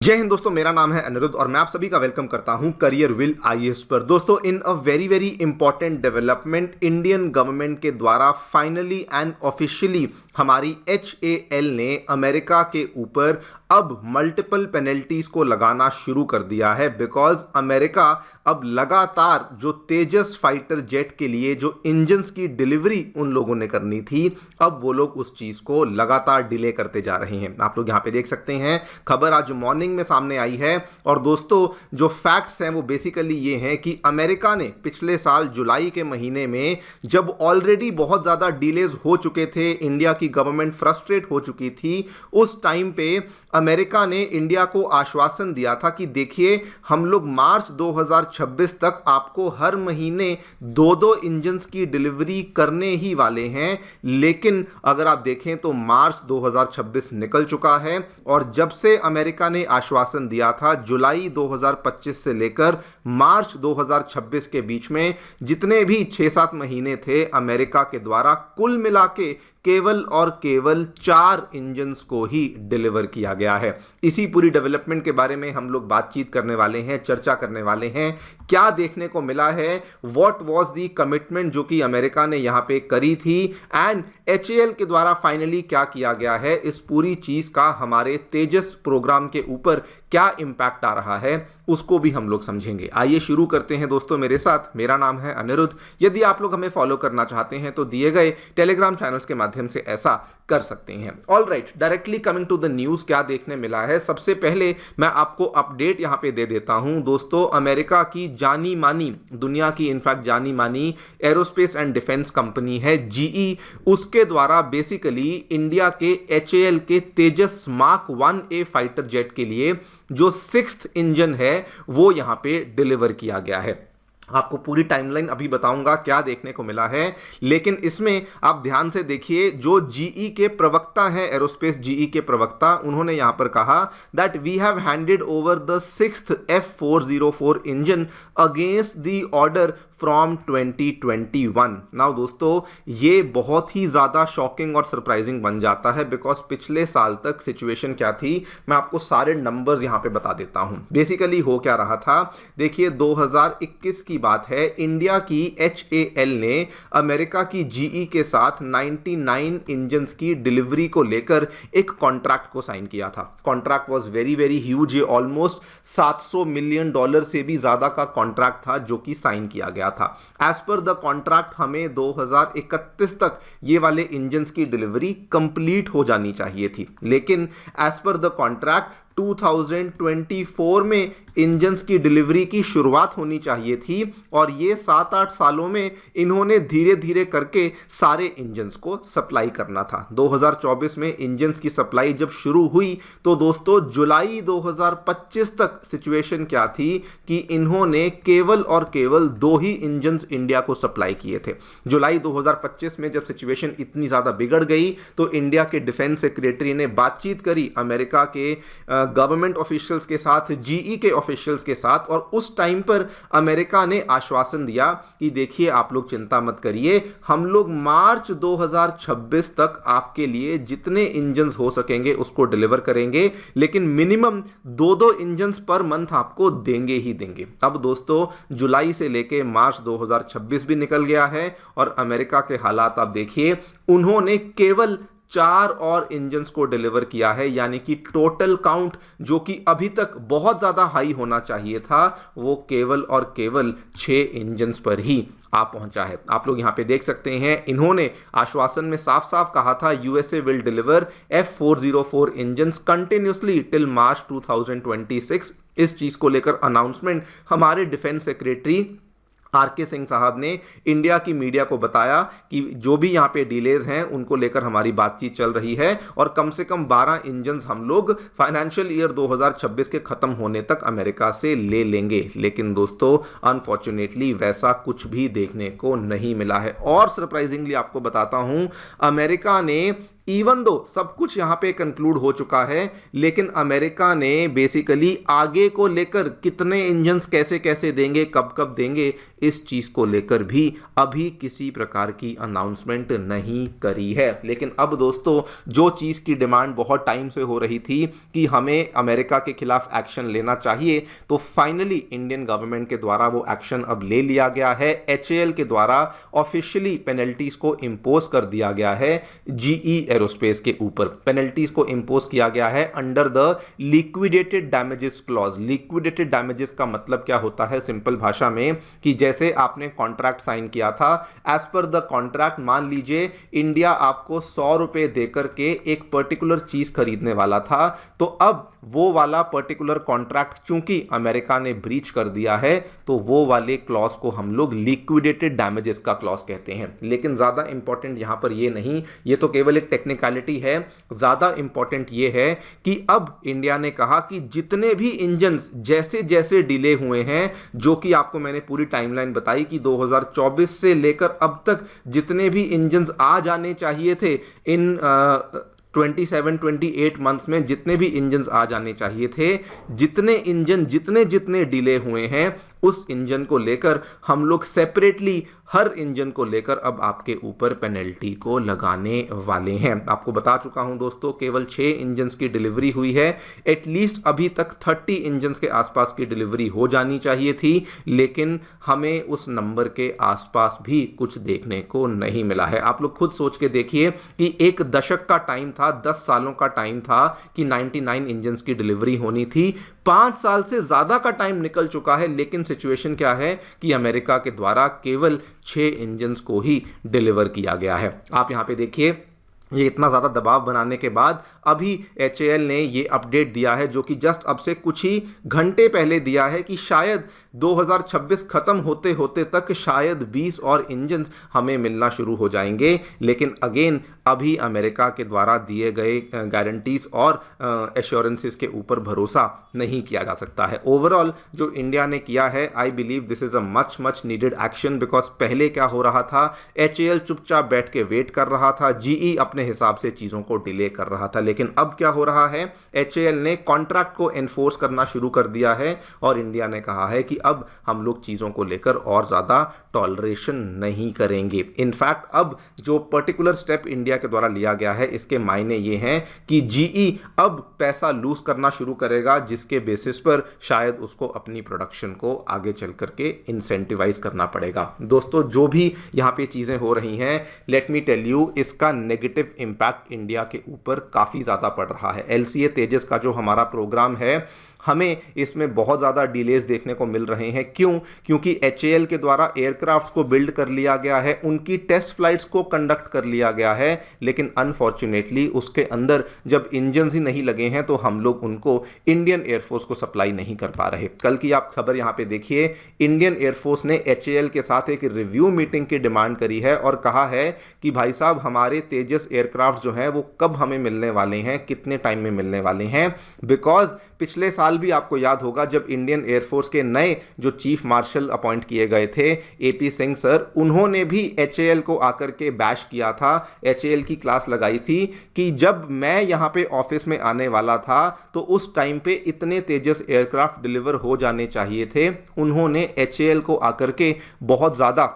जय हिंद दोस्तों, मेरा नाम है अनिरुद्ध और मैं आप सभी का वेलकम करता हूं करियर विल आईएएस पर। दोस्तों, in a very very important development, Indian government के द्वारा फाइनली एंड ऑफिशियली हमारी HAL ने अमेरिका के ऊपर अब मल्टीपल पेनल्टीज को लगाना शुरू कर दिया है। बिकॉज अमेरिका अब लगातार जो तेजस फाइटर जेट के लिए जो इंजन्स की डिलीवरी उन लोगों ने करनी थी, अब वो लोग उस चीज को लगातार डिले करते जा रहे हैं। आप लोग यहां पे देख सकते हैं, खबर आज मॉर्निंग में सामने आई है। और दोस्तों, जो फैक्ट्स हैं वो बेसिकली ये हैं कि अमेरिका ने पिछले साल जुलाई के महीने में, जब ऑलरेडी बहुत ज्यादा डिलेज हो चुके थे, इंडिया की गवर्नमेंट फ्रस्ट्रेट हो चुकी थी, उस टाइम पे अमेरिका ने इंडिया को आश्वासन दिया था कि देखिए, हम लोग मार्च 2026 तक आपको हर महीने 2-2 इंजन्स की डिलीवरी करने ही वाले हैं। लेकिन अगर आप देखें तो मार्च 2026 निकल चुका है और जब से अमेरिका ने आश्वासन दिया था, जुलाई 2025 से लेकर मार्च 2026 के बीच में जितने भी 6-7 महीने थे, अमेरिका के द्वारा कुल मिला के केवल और केवल 4 इंजन्स को ही डिलीवर किया गया है। इसी पूरी डेवलपमेंट के बारे में हम लोग बातचीत करने वाले हैं, चर्चा करने वाले हैं। क्या देखने को मिला है, व्हाट वाज दी कमिटमेंट जो कि अमेरिका ने यहां पे करी थी, एंड HAL के द्वारा फाइनली क्या किया गया है, इस पूरी चीज का हमारे तेजस प्रोग्राम के ऊपर क्या इंपैक्ट आ रहा है, उसको भी हम लोग समझेंगे। आइए शुरू करते हैं दोस्तों मेरे साथ। मेरा नाम है अनिरुद्ध। यदि आप लोग हमें फॉलो करना चाहते हैं तो दिए गए टेलीग्राम चैनल्स के माध्यम से ऐसा कर सकते हैं। All right, directly coming to the news, क्या देखने मिला है। सबसे पहले मैं आपको अपडेट यहां पे दे देता हूं। दोस्तों, अमेरिका की जानी मानी, दुनिया की इनफैक्ट जानी मानी एरोस्पेस एंड डिफेंस कंपनी है GE, उसके द्वारा बेसिकली इंडिया के HAL के तेजस मार्क 1A फाइटर जेट के लिए जो 6th इंजन है वो यहां पे डिलीवर किया गया है। आपको पूरी टाइमलाइन अभी बताऊंगा क्या देखने को मिला है, लेकिन इसमें आप ध्यान से देखिए, जो GE के प्रवक्ता हैं, एरोस्पेस GE के प्रवक्ता, उन्होंने यहां पर कहा that we have handed over the 6th F404 engine against the order from 2021। Now दोस्तों, ये बहुत ही ज़्यादा शॉकिंग और सरप्राइजिंग बन जाता है, बिकॉज पिछले साल तक सिचुएशन क्या थी, मैं आपको सारे नंबर्स यहाँ पे बता देता हूँ। बेसिकली हो क्या रहा था, देखिए 2021 की बात है, इंडिया की HAL ने अमेरिका की GE के साथ 99 इंजन्स की डिलीवरी को लेकर एक कॉन्ट्रैक्ट को साइन किया था। Contract was very very huge, ये ऑलमोस्ट $700 मिलियन से भी ज़्यादा का कॉन्ट्रैक्ट था जो कि साइन किया गया था। एज पर द कॉन्ट्रैक्ट हमें 2031 तक ये वाले इंजन्स की डिलीवरी कंप्लीट हो जानी चाहिए थी, लेकिन एज पर द कॉन्ट्रैक्ट 2024 में इंजन्स की डिलीवरी की शुरुआत होनी चाहिए थी। और ये 7-8 सालों में इन्होंने धीरे धीरे करके सारे इंजन्स को सप्लाई करना था। 2024 में इंजन्स की सप्लाई जब शुरू हुई तो दोस्तों, जुलाई 2025 तक सिचुएशन क्या थी कि इन्होंने केवल और केवल 2 ही इंजन्स इंडिया को सप्लाई किए थे। जुलाई 2025 में जब सिचुएशन इतनी ज़्यादा बिगड़ गई तो इंडिया के डिफेंस सेक्रेटरी ने बातचीत करी अमेरिका के गवर्नमेंट ऑफिशियल्स के साथ, GE के ऑफिशियल्स के साथ, और उस टाइम पर अमेरिका ने आश्वासन दिया कि देखिए, आप लोग चिंता मत करिए, हम लोग मार्च 2026 तक आपके लिए जितने इंजन्स हो सकेंगे उसको डिलीवर करेंगे, लेकिन मिनिमम 2-2 इंजन्स पर मंथ आपको देंगे ही देंगे। अब दोस्तों, जुलाई से लेके मार्च 2026 भी निकल गया है और अमेरिका के हालात आप देखिए, उन्होंने केवल 4 और इंजन्स को डिलीवर किया है, यानी कि टोटल काउंट जो कि अभी तक बहुत ज़्यादा हाई होना चाहिए था, वो केवल और केवल 6 इंजन्स पर ही आ पहुंचा है। आप लोग यहां पे देख सकते हैं, इन्होंने आश्वासन में साफ साफ कहा था, USA will deliver F404 engines continuously till March 2026। इस चीज को लेकर अनाउंसमेंट हमारे डिफेंस सेक्रेटरी RK सिंह साहब ने इंडिया की मीडिया को बताया कि जो भी यहाँ पे डिलेज हैं उनको लेकर हमारी बातचीत चल रही है और कम से कम 12 इंजन्स हम लोग फाइनेंशियल ईयर 2026 के खत्म होने तक अमेरिका से ले लेंगे। लेकिन दोस्तों, अनफॉर्चुनेटली वैसा कुछ भी देखने को नहीं मिला है। और सरप्राइजिंगली आपको बताता हूं, अमेरिका ने इवन दो सब कुछ यहाँ पे कंक्लूड हो चुका है, लेकिन अमेरिका ने बेसिकली आगे को लेकर कितने इंजन्स कैसे कैसे देंगे, कब कब देंगे, इस चीज को लेकर भी अभी किसी प्रकार की अनाउंसमेंट नहीं करी है। लेकिन अब दोस्तों जो चीज की डिमांड बहुत टाइम से हो रही थी कि हमें अमेरिका के खिलाफ एक्शन लेना चाहिए, तो फाइनली इंडियन गवर्नमेंट के द्वारा वो एक्शन अब ले लिया गया है। एचएएल के द्वारा ऑफिशियली पेनल्टीज को इंपोज कर दिया गया है जीई एरोस्पेस के ऊपर। पेनल्टीज को इंपोज किया गया है under the liquidated damages clause. Liquidated damages का मतलब क्या होता है सिंपल भाषा में, कि जैसे आपने कॉन्ट्रैक्ट साइन किया था, एज पर द कॉन्ट्रैक्ट मान लीजिए इंडिया आपको 100 रुपए देकर के एक पर्टिकुलर चीज खरीदने वाला था, तो अब वो वाला पर्टिकुलर कॉन्ट्रैक्ट चूंकि अमेरिका ने ब्रीच कर दिया है, तो वो वाले क्लॉज को हम लोग लिक्विडेटेड डैमेजेस का क्लॉज कहते हैं। लेकिन ज्यादा इंपॉर्टेंट यहां पर ये नहीं, ये तो केवल एक टेक्निकलिटी है, ज्यादा इंपॉर्टेंट ये है कि अब इंडिया ने कहा कि जितने भी इंजन्स जैसे जैसे डिले हुए हैं, जो कि आपको मैंने पूरी टाइमलाइन बताई कि 2024 से लेकर अब तक जितने भी इंजन्स आ जाने चाहिए थे इन 27-28 मंथ्स में, जितने भी इंजन्स आ जाने चाहिए थे, जितने इंजन जितने डिले हुए हैं, उस इंजन को लेकर हम लोग सेपरेटली हर इंजन को लेकर अब आपके ऊपर पेनल्टी को लगाने वाले हैं। आपको बता चुका हूं दोस्तों, केवल 6 इंजन्स की डिलीवरी हुई है। एटलीस्ट अभी तक 30 इंजन्स के आसपास की डिलीवरी हो जानी चाहिए थी, लेकिन हमें उस नंबर के आसपास भी कुछ देखने को नहीं मिला है। आप लोग खुद सोच के देखिए कि एक दशक का टाइम था, 10 सालों का टाइम था कि 99 इंजन्स की डिलीवरी होनी थी। 5 साल से ज्यादा का टाइम निकल चुका है, लेकिन सिचुएशन क्या है कि अमेरिका के द्वारा केवल 6 इंजन्स को ही डिलीवर किया गया है। आप यहां पे देखिए, ये इतना ज़्यादा दबाव बनाने के बाद अभी एचएएल ने ये अपडेट दिया है, जो कि जस्ट अब से कुछ ही घंटे पहले दिया है, कि शायद 2026 खत्म होते होते तक शायद 20 और इंजन्स हमें मिलना शुरू हो जाएंगे। लेकिन अगेन अभी अमेरिका के द्वारा दिए गए गारंटीज और एश्योरेंसेस के ऊपर भरोसा नहीं किया जा सकता है। ओवरऑल जो इंडिया ने किया है, I believe this is a much needed action, because पहले क्या हो रहा था, एचएएल चुपचाप बैठ के वेट कर रहा था, जीई अपने हिसाब से चीजों को डिले कर रहा था। लेकिन अब क्या हो रहा है, एचएएल ने कॉन्ट्रैक्ट को एनफोर्स करना शुरू कर दिया है और इंडिया ने कहा है कि अब हम लोग चीजों को लेकर और ज्यादा टॉलरेशन नहीं करेंगे। इनफैक्ट अब जो पर्टिकुलर स्टेप इंडिया के द्वारा लिया गया है, इसके मायने ये हैं कि जीई अब पैसा लूज करना शुरू करेगा, जिसके बेसिस पर शायद उसको अपनी प्रोडक्शन को आगे चल करके इंसेंटिवाइज करना पड़ेगा। दोस्तों जो भी यहां पे चीजें हो रही हैं, लेट मी टेल यू, इसका नेगेटिव इंपैक्ट इंडिया के ऊपर काफी ज्यादा पड़ रहा है। एलसीए तेजस का जो हमारा प्रोग्राम है, हमें इसमें बहुत ज़्यादा डिलेज देखने को मिल रहे हैं। क्यों? क्योंकि एचएएल के द्वारा एयरक्राफ्ट्स को बिल्ड कर लिया गया है, उनकी टेस्ट फ्लाइट्स को कंडक्ट कर लिया गया है, लेकिन अनफॉर्चुनेटली उसके अंदर जब इंजन्स ही नहीं लगे हैं, तो हम लोग उनको इंडियन एयरफोर्स को सप्लाई नहीं कर पा रहे। कल की आप खबर यहाँ पे देखिए, इंडियन एयरफोर्स ने एचएएल के साथ एक रिव्यू मीटिंग की डिमांड करी है और कहा है कि भाई साहब, हमारे तेजस एयरक्राफ्ट जो हैं वो कब हमें मिलने वाले हैं, कितने टाइम में मिलने वाले हैं। बिकॉज पिछले साल भी आपको याद होगा, जब इंडियन एयरफोर्स के नए जो चीफ मार्शल अपॉइंट किए गए थे, एपी सिंह सर, उन्होंने भी एचएएल को आकर के बैश किया था, एचएएल की क्लास लगाई थी कि जब मैं यहां पे ऑफिस में आने वाला था तो उस टाइम पे इतने तेजस एयरक्राफ्ट डिलीवर हो जाने चाहिए थे। उन्होंने एचएएल को आकर के बहुत ज़्यादा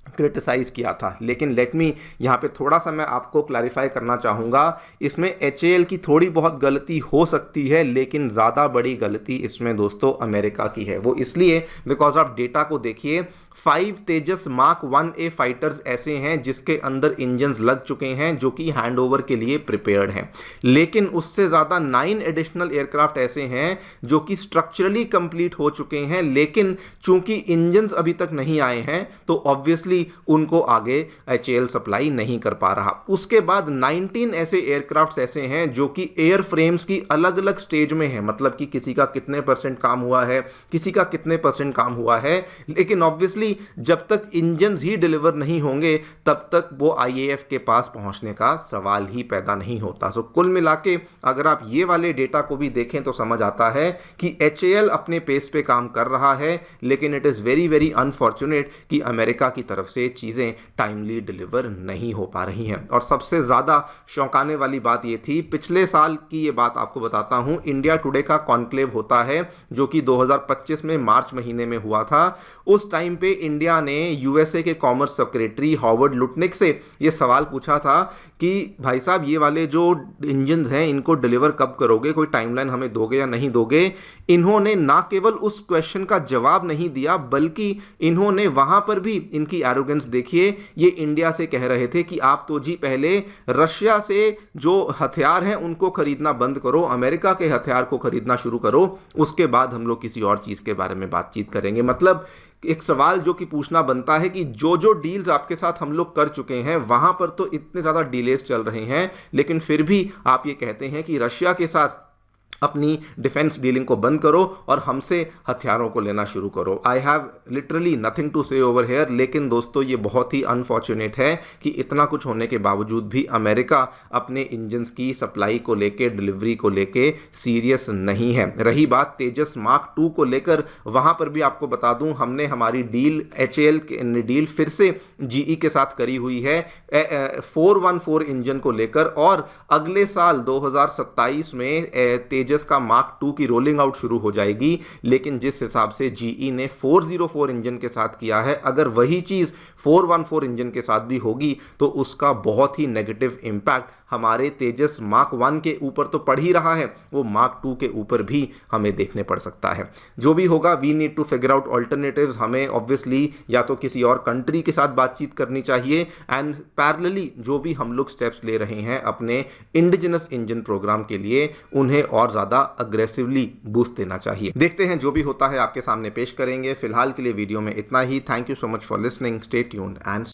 क्रिटिसाइज किया था। लेकिन लेट मी यहाँ पे थोड़ा सा मैं आपको क्लैरिफाई करना चाहूँगा, इसमें एचएएल की थोड़ी बहुत गलती हो सकती है, लेकिन ज़्यादा बड़ी गलती इसमें दोस्तों अमेरिका की है। वो इसलिए बिकॉज आप डेटा को देखिए, 5 तेजस मार्क 1A फाइटर्स ऐसे हैं जिसके अंदर इंजन्स लग चुके हैं, जो कि हैंडओवर के लिए प्रिपेयर्ड हैं। लेकिन उससे ज़्यादा 9 एडिशनल एयरक्राफ्ट ऐसे हैं जो कि स्ट्रक्चरली कंप्लीट हो चुके हैं, लेकिन चूंकि इंजन्स अभी तक नहीं आए हैं, तो ऑब्वियसली उनको आगे एचएएल सप्लाई नहीं कर पा रहा। उसके बाद 19 ऐसे एयरक्राफ्ट ऐसे हैं जो कि एयर फ्रेम्स की अलग अलग स्टेज में है, मतलब कि किसी का कितने % काम हुआ है, किसी का कितने % काम हुआ है, लेकिन ऑब्वियसली जब तक इंजन्स ही डिलीवर नहीं होंगे, तब तक वो आईएएफ के पास पहुंचने का सवाल ही पैदा नहीं होता। सो कुल मिला के अगर आप ये वाले डेटा को भी देखें तो समझ आता है कि एचएएल अपने पेस पे काम कर रहा है, लेकिन इट इज वेरी अनफॉर्चुनेट कि अमेरिका की तरफ तरफ से चीज़ें टाइमली डिलीवर नहीं हो पा रही हैं। और सबसे ज़्यादा चौंकाने वाली बात ये थी, पिछले साल की ये बात आपको बताता हूँ, इंडिया टुडे का कॉन्क्लेव होता है जो कि 2025 में मार्च महीने में हुआ था। उस टाइम पे इंडिया ने यूएसए के कॉमर्स सेक्रेटरी हॉवर्ड लुटनिक से ये सवाल पूछा था कि भाई साहब ये वाले जो इंजन हैं इनको डिलीवर कब करोगे, कोई टाइमलाइन हमें दोगे या नहीं दोगे। इन्होंने ना केवल उस क्वेश्चन का जवाब नहीं दिया बल्कि इन्होंने वहां पर भी इनकी एरोगेंस देखिए, ये इंडिया से कह रहे थे कि आप तो जी पहले रशिया से जो हथियार हैं उनको खरीदना बंद करो, अमेरिका के हथियार को खरीदना शुरू करो, उसके बाद हम लोग किसी और चीज के बारे में बातचीत करेंगे। मतलब एक सवाल जो कि पूछना बनता है कि जो जो डील्स आपके साथ हम लोग कर चुके हैं वहां पर तो इतने ज्यादा डिलेस चल रहे हैं, लेकिन फिर भी आप ये कहते हैं कि रशिया के साथ अपनी डिफेंस डीलिंग को बंद करो और हमसे हथियारों को लेना शुरू करो। I have literally nothing to से ओवर हेयर। लेकिन दोस्तों ये बहुत ही अनफॉर्चुनेट है कि इतना कुछ होने के बावजूद भी अमेरिका अपने इंजन्स की सप्लाई को लेके, डिलीवरी को लेके सीरियस नहीं है। रही बात तेजस मार्क 2 को लेकर, वहां पर भी आपको बता दूं हमने हमारी डील HAL की डील फिर से GE के साथ करी हुई है 414 इंजन को लेकर, और अगले साल 2027 में तेजस का मार्क 2 की रोलिंग आउट शुरू हो जाएगी। लेकिन जिस हिसाब से GE ने 404 इंजन के साथ किया है, अगर वही चीज 414 इंजन के साथ भी होगी तो उसका बहुत ही नेगेटिव इंपैक्ट हमारे तेजस मार्क 1 के ऊपर तो पड़ ही रहा है, वो मार्क 2 के ऊपर भी हमें देखने पड़ सकता है। जो भी होगा, we need to figure out alternatives. हमें ऑब्वियसली या तो किसी और कंट्री के साथ बातचीत करनी चाहिए, एंड पैरेलली जो भी हम लोग स्टेप्स ले रहे हैं अपने इंडिजिनस इंजन प्रोग्राम के लिए, उन्हें और ज़्यादा अग्रेसिवली बूस्ट देना चाहिए। देखते हैं जो भी होता है आपके सामने पेश करेंगे। फिलहाल के लिए वीडियो में इतना ही। Thank you so much for listening. Stay tuned and